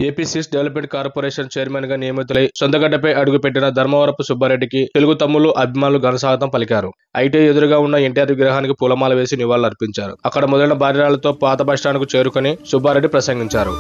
AP seeds development corporation chairman గా నియమితులై సొంతగడ్డపై అడుగుపెట్టిన ధర్మవరపు సుబ్బారెడ్డికి తెలుగు తమ్ముళ్లు అభిమానులు ఘనస్వాగతం పలికారు. ఐటీ ఎదురుగా ఉన్న ఎన్టీఆర్ విగ్రహానికి పూలమాల వేసి నివాళులర్పించారు. అక్కడ మొదలైన భార్యలతో పాత బస్టాండ్ కు చేరుకుని సుబ్బారెడ్డి ప్రసంగించారు.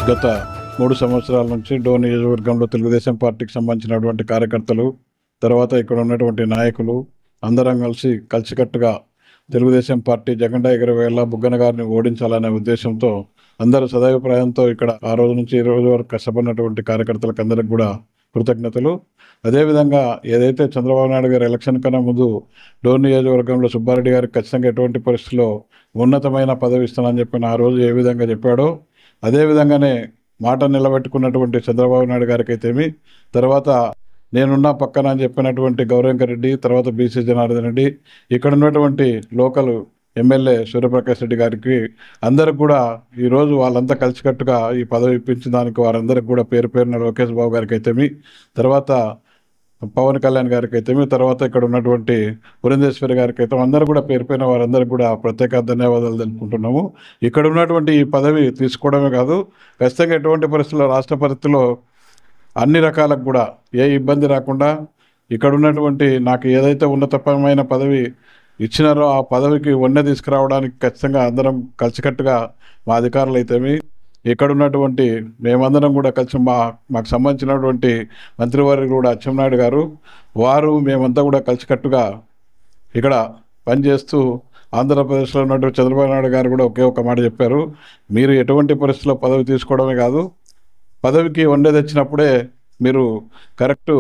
గత 3 సంవత్సరాల నుంచి డోన్ నియోజకవర్గంలో తెలుగుదేశం పార్టీకి సంబంధించినటువంటి కార్యకర్తలు, తర్వాత ఇక్కడ ఉన్నటువంటి నాయకులు అందరం కలిసికట్టుగా తెలుగుదేశం పార్టీ జెండా ఎగరవేళ బుగ్గన గారిని ఓడించాలనే ఉద్దేశంతో అందరూ సదాభిప్రాయంతో ఇక్కడ ఆ రోజు నుంచి ఈ రోజు వరకు కష్టపడినటువంటి కార్యకర్తలకు అందరికి కూడా కృతజ్ఞతలు. అదేవిధంగా ఏదైతే చంద్రబాబు నాయుడు గారు ఎలక్షన్ కన్నా ముందు డోన్ నియోజకవర్గంలో సుబ్బారెడ్డి గారికి ఖచ్చితంగా ఎటువంటి పరిస్థితుల్లో ఉన్నతమైన పదవి ఇస్తానని చెప్పిన ఆ రోజు ఏ విధంగా చెప్పాడో అదేవిధంగానే మాట నిలబెట్టుకున్నటువంటి చంద్రబాబు నాయుడు గారికి అయితేమి, తర్వాత నేనున్నా పక్కన అని చెప్పినటువంటి గౌరవంకర్ రెడ్డి, తర్వాత బీసీ జనార్దన్ రెడ్డి, ఇక్కడ ఉన్నటువంటి లోకల్ ఎమ్మెల్యే సూర్యప్రకాష్ రెడ్డి గారికి అందరికి కూడా ఈరోజు వాళ్ళంతా కలిసికట్టుగా ఈ పదవి ఇప్పించిన దానికి వారందరికి కూడా పేరు పేరున లోకేష్ బాబు గారికి అయితేమి, తర్వాత పవన్ కళ్యాణ్ గారికి అయితేమి, తర్వాత ఇక్కడ ఉన్నటువంటి పురంధేశ్వరి గారికి అయితే అందరూ కూడా పేరు పైన వారందరికీ కూడా ప్రత్యేక ధన్యవాదాలు తెలుపుకుంటున్నాము. ఇక్కడ ఉన్నటువంటి ఈ పదవి తీసుకోవడమే కాదు, ఖచ్చితంగా ఎటువంటి పరిస్థితుల్లో రాష్ట్ర పరిస్థితుల్లో అన్ని రకాలకు కూడా ఏ ఇబ్బంది రాకుండా ఇక్కడ ఉన్నటువంటి నాకు ఏదైతే ఉన్నతమైన పదవి ఇచ్చినారో ఆ పదవికి వన్నె తీసుకురావడానికి ఖచ్చితంగా అందరం కలిసికట్టుగా మా అధికారులు అయితేమి, ఇక్కడ ఉన్నటువంటి మేమందరం కూడా కలిసి మాకు సంబంధించినటువంటి మంత్రివర్యులు కూడా అచ్చెన్నాయుడు గారు, వారు మేమంతా కూడా కలిసికట్టుగా ఇక్కడ పనిచేస్తూ ఆంధ్రప్రదేశ్లో ఉన్నటువంటి చంద్రబాబు నాయుడు గారు కూడా ఒకే ఒక మాట చెప్పారు, మీరు ఎటువంటి పరిస్థితుల్లో పదవి తీసుకోవడమే కాదు, పదవికి వండే తెచ్చినప్పుడే మీరు కరెక్టు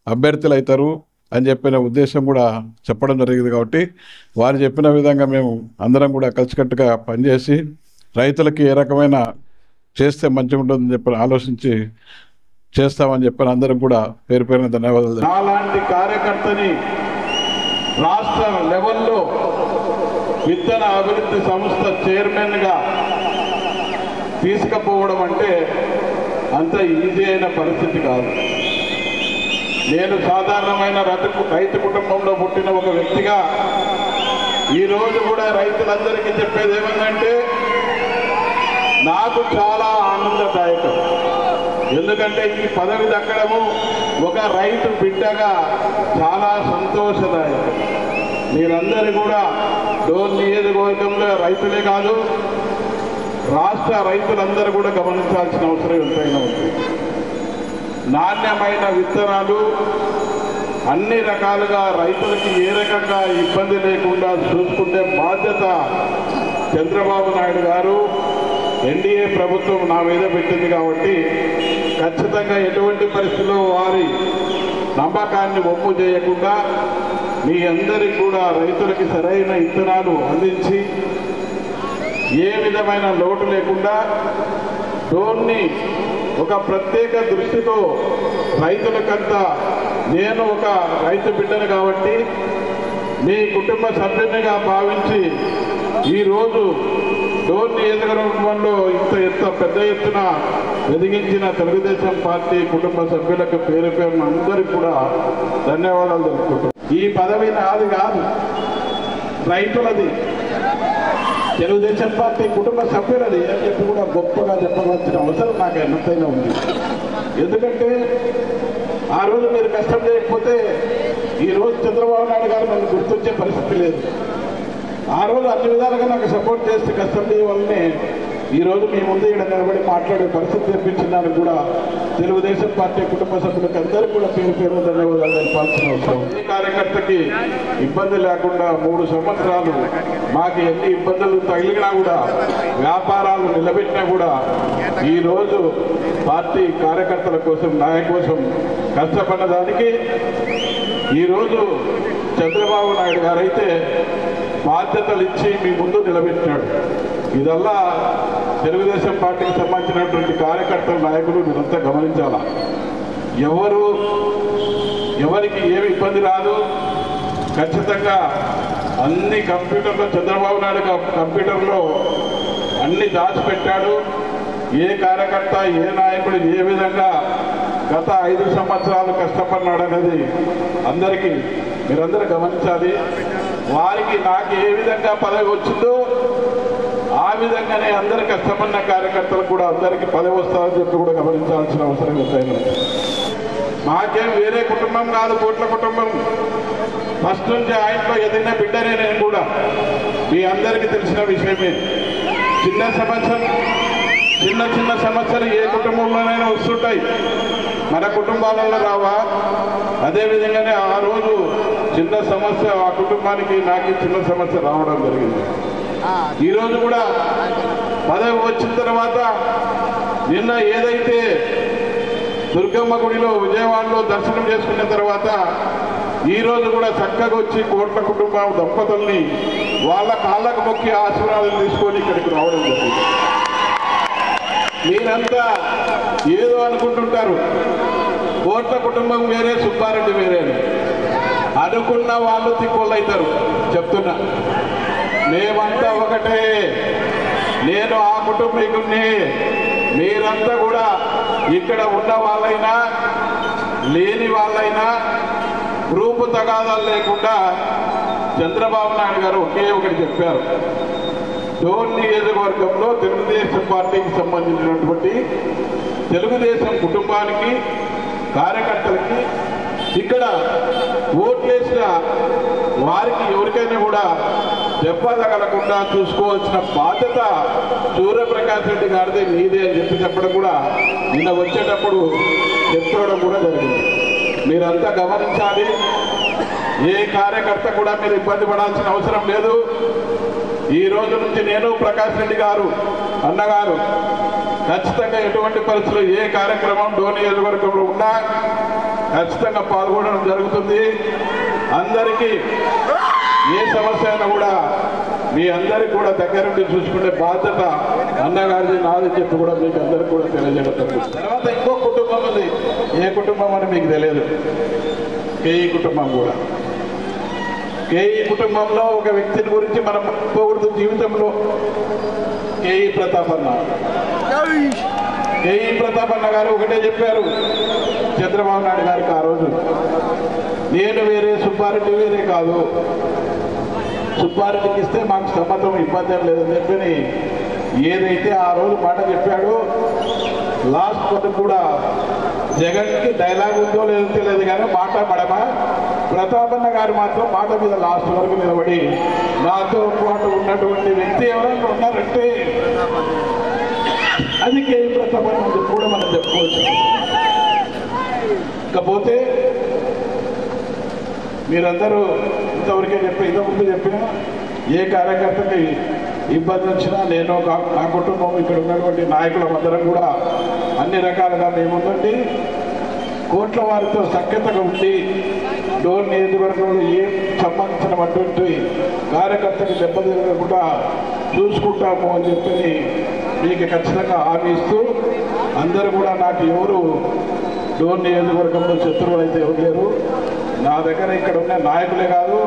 అభ్యర్థులు అవుతారు అని చెప్పిన ఉద్దేశం కూడా చెప్పడం జరిగింది. కాబట్టి వారు చెప్పిన విధంగా మేము అందరం కూడా కలిసికట్టుగా పనిచేసి రైతులకి ఏ రకమైన చేస్తే మంచిగా ఉంటుందని చెప్పి ఆలోచించి చేస్తామని చెప్పిన అందరికి కూడా పేరు పేరున ధన్యవాదాలు. అలాంటి కార్యకర్తని రాష్ట్ర లెవెల్లో విత్తన అభివృద్ధి సంస్థ చైర్మన్గా తీసుకుపోవడం అంటే అంత ఈజీ అయిన పరిస్థితి కాదు. నేను సాధారణమైన రైతు కుటుంబంలో పుట్టిన ఒక వ్యక్తిగా ఈరోజు కూడా రైతులందరికీ చెప్పేది ఏమందంటే నాకు చాలా ఆనందదాయకం. ఎందుకంటే ఈ పదవి దక్కడము ఒక రైతు బిడ్డగా చాలా సంతోషదాయకం. మీరందరూ కూడా డోన్ నియోజకవర్గంలో రైతులే కాదు, రాష్ట్ర రైతులందరూ కూడా గమనించాల్సిన అవసరం ఎంతైనా ఉంది. నాణ్యమైన విత్తనాలు అన్ని రకాలుగా రైతులకి ఏ రకంగా ఇబ్బంది లేకుండా చూసుకుంటే బాధ్యత చంద్రబాబు నాయుడు గారు ఎన్డీఏ ప్రభుత్వం నా మీద పెట్టింది. కాబట్టి ఖచ్చితంగా ఎటువంటి పరిస్థితుల్లో వారి నమ్మకాన్ని ఒప్పు చేయకుండా మీ అందరికీ కూడా రైతులకి సరైన విత్తనాలు అందించి ఏ విధమైన లోటు లేకుండా డోన్ని ఒక ప్రత్యేక దృష్టితో రైతులకంతా, నేను ఒక రైతు బిడ్డను కాబట్టి మీ కుటుంబ సభ్యునిగా భావించి ఈరోజు డోన్ నియోజకవర్గంలో ఇంత పెద్ద ఎత్తున ఎదిగించిన తెలుగుదేశం పార్టీ కుటుంబ సభ్యులకు పేరు పేరున అందరికీ కూడా ధన్యవాదాలు తెలుపుకుంటున్నాను. ఈ పదవి నాది కాదు, రైతులది. తెలుగుదేశం పార్టీ కుటుంబ సభ్యులది అని చెప్పి కూడా గొప్పగా చెప్పవలసిన అవసరం నాకు ఎంతైనా ఉంది. ఎందుకంటే ఆ రోజు మీరు కష్టం చేయకపోతే ఈరోజు చంద్రబాబు నాయుడు గారు నన్ను గుర్తించే పరిస్థితి లేదు. ఆ రోజు అన్ని విధాలుగా నాకు సపోర్ట్ చేస్తే కష్టం చేయవల్లనే ఈరోజు మీ ముందు ఇక్కడ నిలబడి మాట్లాడే పరిస్థితి తెప్పించడానికి కూడా తెలుగుదేశం పార్టీ కుటుంబ సభ్యులకు అందరికీ కూడా పేరు పేరు ధన్యవాదాలు తెలపాల్సిన అవసరం. ఈ కార్యకర్తకి ఇబ్బంది లేకుండా 3 సంవత్సరాలు మాకు ఎన్ని ఇబ్బందులు తగిలినా కూడా వ్యాపారాలు నిలబెట్టినా కూడా ఈరోజు పార్టీ కార్యకర్తల కోసం నాయకుల కోసం కష్టపడ్డ దానికి ఈరోజు చంద్రబాబు నాయుడు గారైతే బాధ్యతలు ఇచ్చి మీ ముందు నిలబెట్టినాడు. ఇదల్లా తెలుగుదేశం పార్టీకి సంబంధించినటువంటి కార్యకర్తల నాయకులు మీరంతా గమనించాలా. ఎవరికి ఏమి ఇబ్బంది రాదు. ఖచ్చితంగా అన్ని కంప్యూటర్లో చంద్రబాబు నాయుడు కంప్యూటర్లో అన్ని దాచిపెట్టాడు. ఏ కార్యకర్త ఏ నాయకుడు ఏ విధంగా గత 5 సంవత్సరాలు కష్టపడినాడు అనేది అందరికీ మీరందరూ గమనించాలి. వారికి నాకు ఏ విధంగా పదవి వచ్చిందో ఆ విధంగానే అందరి కష్టపడిన కార్యకర్తలు కూడా అందరికీ పదవి వస్తారని చెప్పి కూడా గమనించాల్సిన అవసరం ఎంతైనా. మాకేం వేరే కుటుంబం కాదు, కోట్ల కుటుంబం. ఫస్ట్ నుంచి ఆయనలో ఎదిగిన బిడ్డనే నేను కూడా. మీ అందరికీ తెలిసిన విషయమే. చిన్న సమస్యలు ఏ కుటుంబంలోనైనా వస్తుంటాయి, మన కుటుంబాలలో రావా? అదేవిధంగానే ఆ రోజు చిన్న సమస్య ఆ కుటుంబానికి నాకు చిన్న సమస్య రావడం జరిగింది. ఈరోజు కూడా పదవి వచ్చిన తర్వాత నిన్న ఏదైతే దుర్గమ్మ గుడిలో విజయవాడలో దర్శనం చేసుకున్న తర్వాత ఈరోజు కూడా చక్కగా వచ్చి కోట్ల కుటుంబం దంపతుల్ని వాళ్ళ కాళ్ళకు మొక్కి ఆశీర్వాదం తీసుకొని ఇక్కడికి రావడం జరిగింది. మీరంతా ఏదో అనుకుంటుంటారు, కోట్ల కుటుంబం వేరే, సుబ్బారెడ్డి వేరే అనుకున్న వాళ్ళు తిక్కోళ్ళు అవుతారు. చెప్తున్నా, మేమంతా ఒకటే. నేను ఆ కుటుంబీకుని, మీరంతా కూడా ఇక్కడ ఉన్న వాళ్ళైనా లేని వాళ్ళైనా గ్రూపు తగాదాలు లేకుండా చంద్రబాబు నాయుడు గారు ఒకే ఒకటి చెప్పారు. డోన్ నియోజకవర్గంలో తెలుగుదేశం పార్టీకి సంబంధించినటువంటి తెలుగుదేశం కుటుంబానికి కార్యకర్తలకి ఇక్కడ ఓట్లేసిన వారికి ఎవరికైనా కూడా దెబ్బ తగలకుండా చూసుకోవాల్సిన బాధ్యత సూర్యప్రకాష్ రెడ్డి గారిదే, మీదే అని చెప్పడం కూడా నిన్న వచ్చేటప్పుడు చెప్తడం కూడా జరిగింది. మీరంతా గమనించాలి. ఏ కార్యకర్త కూడా మీరు ఇబ్బంది పడాల్సిన అవసరం లేదు. ఈ రోజు నుంచి నేను ప్రకాష్ రెడ్డి గారు అన్నగారు ఖచ్చితంగా ఎటువంటి పరిస్థితులు ఏ కార్యక్రమం డోన్ నియోజకవర్గంలో ఉన్నా ఖచ్చితంగా పాల్గొనడం జరుగుతుంది. అందరికీ ఏ సమస్య అయినా కూడా మీ అందరికీ కూడా దగ్గరుండి చూసుకునే బాధ్యత అన్నగారిది, నాది చెప్పి కూడా మీకు అందరికీ కూడా తెలియజేయడం జరుగుతుంది. తర్వాత ఇంకో కుటుంబం ఉంది. ఏ కుటుంబం అని మీకు తెలియదు. కేఈ కుటుంబం కూడా. కేఈ కుటుంబంలో ఒక వ్యక్తిని గురించి మనం పోకూడదు జీవితంలో. కేఈ ప్రతాపన్న గారు ఒకటే చెప్పారు చంద్రబాబు నాయుడు గారికి ఆ రోజు, నేను వేరే, సుబ్బారెడ్డి వేరే కాదు, సుబ్బారెడ్డికి ఇస్తే మాకు సమ్మతం, ఇబ్బంది ఏం లేదని చెప్పని ఏదైతే ఆ రోజు మాట చెప్పాడో లాస్ట్ కొద్ది కూడా జగన్కి డైలాగ్ ఉందో లేదో తెలియదు కానీ మాట పడమా, ప్రతాపన్న గారు మాత్రం మాట మీద లాస్ట్ వరకు నిలబడి నాతో పాటు ఉన్నటువంటి వ్యక్తి ఎవరైనా ఉన్నారంటే అది కేఈ ప్రతాపన్న అని కూడా మనం చెప్పుకోవచ్చు. ఇకపోతే మీరందరూ ఇంతవరకే ఇంతకుముందు చెప్పిన ఏ కార్యకర్తకి ఇబ్బంది వచ్చినా నేను నా కుటుంబం ఇక్కడ ఉన్నటువంటి నాయకులందరం కూడా అన్ని రకాలుగా మేముందండి కోట్ల వారితో సఖ్యతగా ఉండి డోన్ నియోజకవర్గంలో ఏం సంబంధించినటువంటి కార్యకర్తకి దెబ్బతిరగకుండా చూసుకుంటాము అని చెప్పి మీకు ఖచ్చితంగా హామీ ఇస్తూ, అందరూ కూడా నాకు ఎవరు డోన్ నియోజకవర్గంలో శత్రువులు అయితే ఎవరు లేరు. నా దగ్గర ఇక్కడ ఉన్న నాయకులే కాదు,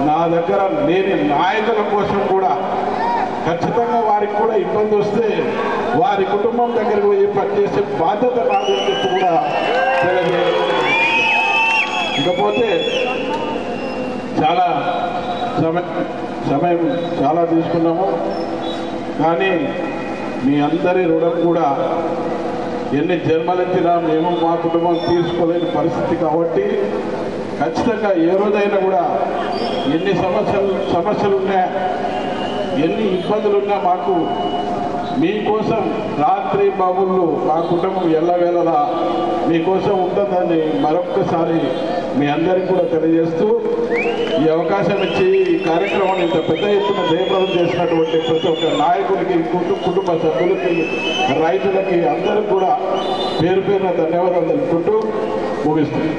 నా దగ్గర లేని నాయకుల కోసం కూడా ఖచ్చితంగా వారికి కూడా ఇబ్బంది వస్తే వారి కుటుంబం దగ్గరకు పోయి పనిచేసే బాధ్యత నాది అని చెప్పి కూడా తెలియజేయాలి. ఇకపోతే చాలా సమయం చాలా తీసుకున్నాము. కానీ మీ అందరి రుణం కూడా ఎన్ని జన్మలెత్తినా మేము మా కుటుంబం తీర్చుకోలేని పరిస్థితి కాబట్టి ఖచ్చితంగా ఏ రోజైనా కూడా ఎన్ని సమస్యలున్నా ఎన్ని ఇబ్బందులున్నా మాకు మీకోసం రాత్రి బాబుళ్ళు మా కుటుంబం ఎల్లవేళలా మీకోసం ఉంటుందని మరొక్కసారి మీ అందరికీ కూడా తెలియజేస్తూ ఈ అవకాశం ఇచ్చి ఈ కార్యక్రమాన్ని ఇంత పెద్ద ఎత్తున జయప్రదం చేసినటువంటి ప్రతి ఒక్క నాయకులకి కుటుంబ సభ్యులకి రైతులకి అందరికీ కూడా పేరు పేరున ధన్యవాదాలు తెలుపుకుంటూ ముగిస్తుంది.